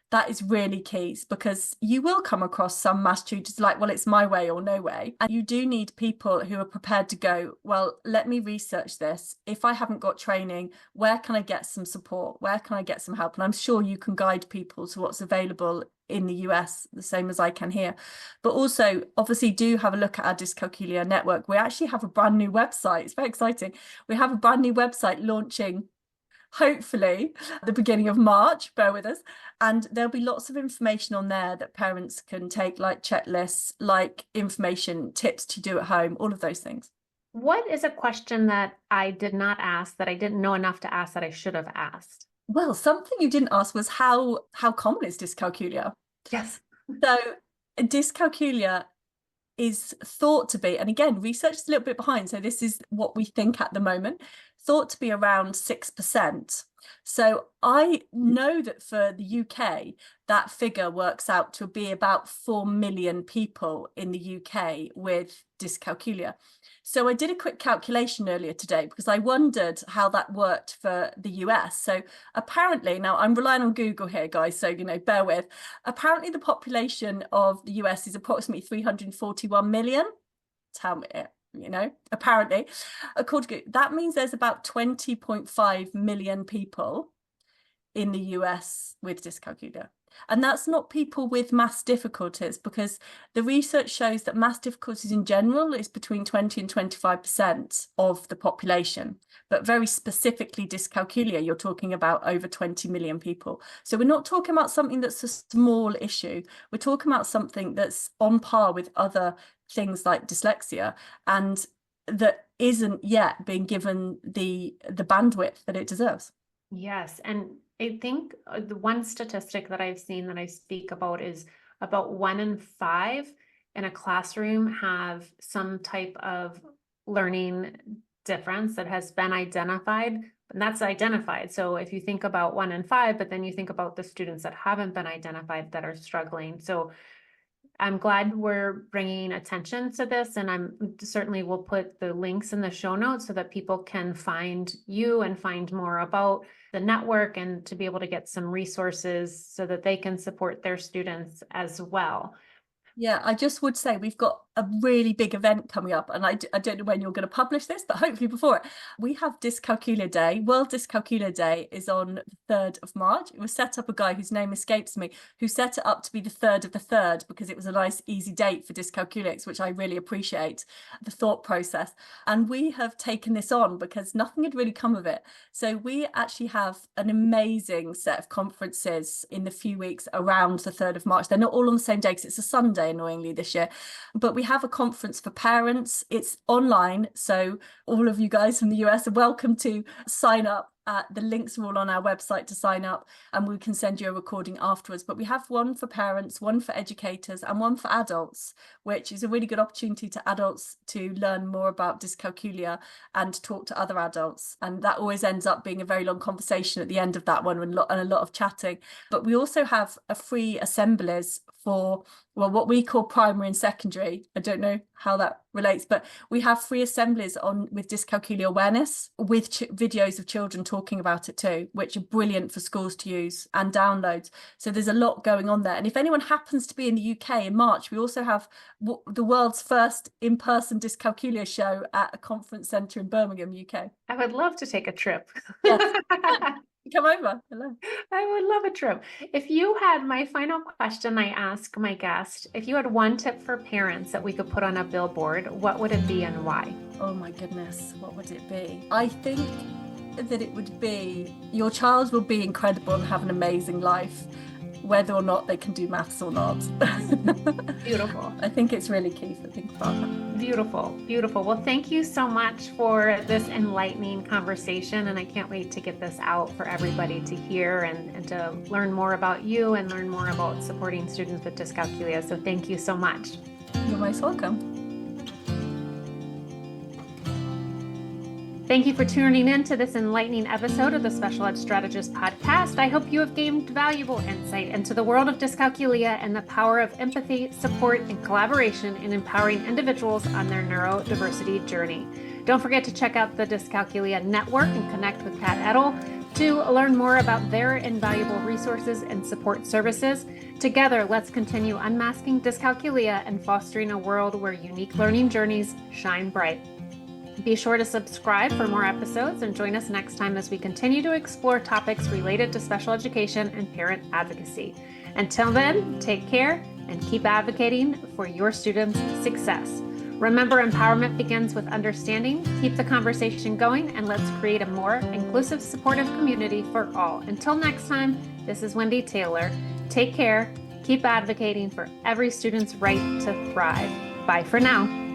that is really key because you will come across some maths tutors like, well, it's my way or no way. And you do need people who are prepared to go, well, let me research this. If I haven't got training, where can I get some support? Where can I get some help? And I'm sure you can guide people to what's available in the US, the same as I can here. But also, obviously, do have a look at our Dyscalculia network. We actually have a brand new website. It's very exciting. We have a brand new website launching hopefully at the beginning of March, bear with us, and there'll be lots of information on there that parents can take, like checklists, like information, tips to do at home, all of those things. What is a question that I did not ask that I didn't know enough to ask that I should have asked? Well, something you didn't ask was how common is dyscalculia? Yes. So dyscalculia is thought to be, and again, research is a little bit behind, so this is what we think at the moment, thought to be around 6%. So I know that for the UK, that figure works out to be about 4 million people in the UK with dyscalculia. So I did a quick calculation earlier today because I wondered how that worked for the US. So apparently, now I'm relying on Google here, guys, so, bear with. Apparently, the population of the US is approximately 341 million. Tell me it. Apparently, according to that means there's about 20.5 million people in the US with dyscalculia. And that's not people with maths difficulties, because the research shows that maths difficulties in general is between 20 and 25% of the population. But very specifically dyscalculia, you're talking about over 20 million people. So we're not talking about something that's a small issue. We're talking about something that's on par with other things like dyslexia, and that isn't yet being given the bandwidth that it deserves. Yes. And I think the one statistic that I've seen that I speak about is about 1 in 5 in a classroom have some type of learning difference that has been identified, and that's identified. So if you think about 1 in 5, but then you think about the students that haven't been identified that are struggling. So I'm glad we're bringing attention to this, and I'm certainly will put the links in the show notes so that people can find you and find more about the network and to be able to get some resources so that they can support their students as well. Yeah, I just would say we've got a really big event coming up, and I don't know when you're going to publish this, but hopefully before it. We have Dyscalculia Day. World Dyscalculia Day is on the 3rd of March. It was set up a guy whose name escapes me, who set it up to be the 3rd of the 3rd because it was a nice, easy date for dyscalculics, which I really appreciate the thought process. And we have taken this on because nothing had really come of it. So we actually have an amazing set of conferences in the few weeks around the 3rd of March. They're not all on the same day because it's a Sunday, annoyingly, this year. But we have a conference for parents. It's online, so all of you guys from the US are welcome to sign up. The links are all on our website to sign up, and we can send you a recording afterwards. But we have one for parents, one for educators, and one for adults, which is a really good opportunity to adults to learn more about dyscalculia and talk to other adults. And that always ends up being a very long conversation at the end of that one and a lot of chatting. But we also have a free assemblies for, well, what we call primary and secondary. I don't know how that relates, but we have free assemblies on with dyscalculia awareness with videos of children talking about it too, which are brilliant for schools to use, and downloads. So there's a lot going on there. And if anyone happens to be in the UK in March, we also have the world's first in-person dyscalculia show at a conference centre in Birmingham, UK. I would love to take a trip. Yes. Come over. Hello. I would love a trip. If you had, my final question I ask my guest, if you had one tip for parents that we could put on a billboard, what would it be and why? Oh my goodness, what would it be? I think that it would be, your child will be incredible and have an amazing life, whether or not they can do maths or not. Beautiful. I think it's really key to think about that. Beautiful, beautiful. Well, thank you so much for this enlightening conversation, and I can't wait to get this out for everybody to hear and to learn more about you and learn more about supporting students with dyscalculia. So thank you so much. You're most welcome. Thank you for tuning in to this enlightening episode of the Special Ed Strategist podcast. I hope you have gained valuable insight into the world of dyscalculia and the power of empathy, support, and collaboration in empowering individuals on their neurodiversity journey. Don't forget to check out the Dyscalculia Network and connect with Kat Eadle to learn more about their invaluable resources and support services. Together, let's continue unmasking dyscalculia and fostering a world where unique learning journeys shine bright. Be sure to subscribe for more episodes and join us next time as we continue to explore topics related to special education and parent advocacy. Until then, take care and keep advocating for your students' success. Remember, empowerment begins with understanding. Keep the conversation going, and let's create a more inclusive, supportive community for all. Until next time, this is Wendy Taylor. Take care. Keep advocating for every student's right to thrive. Bye for now.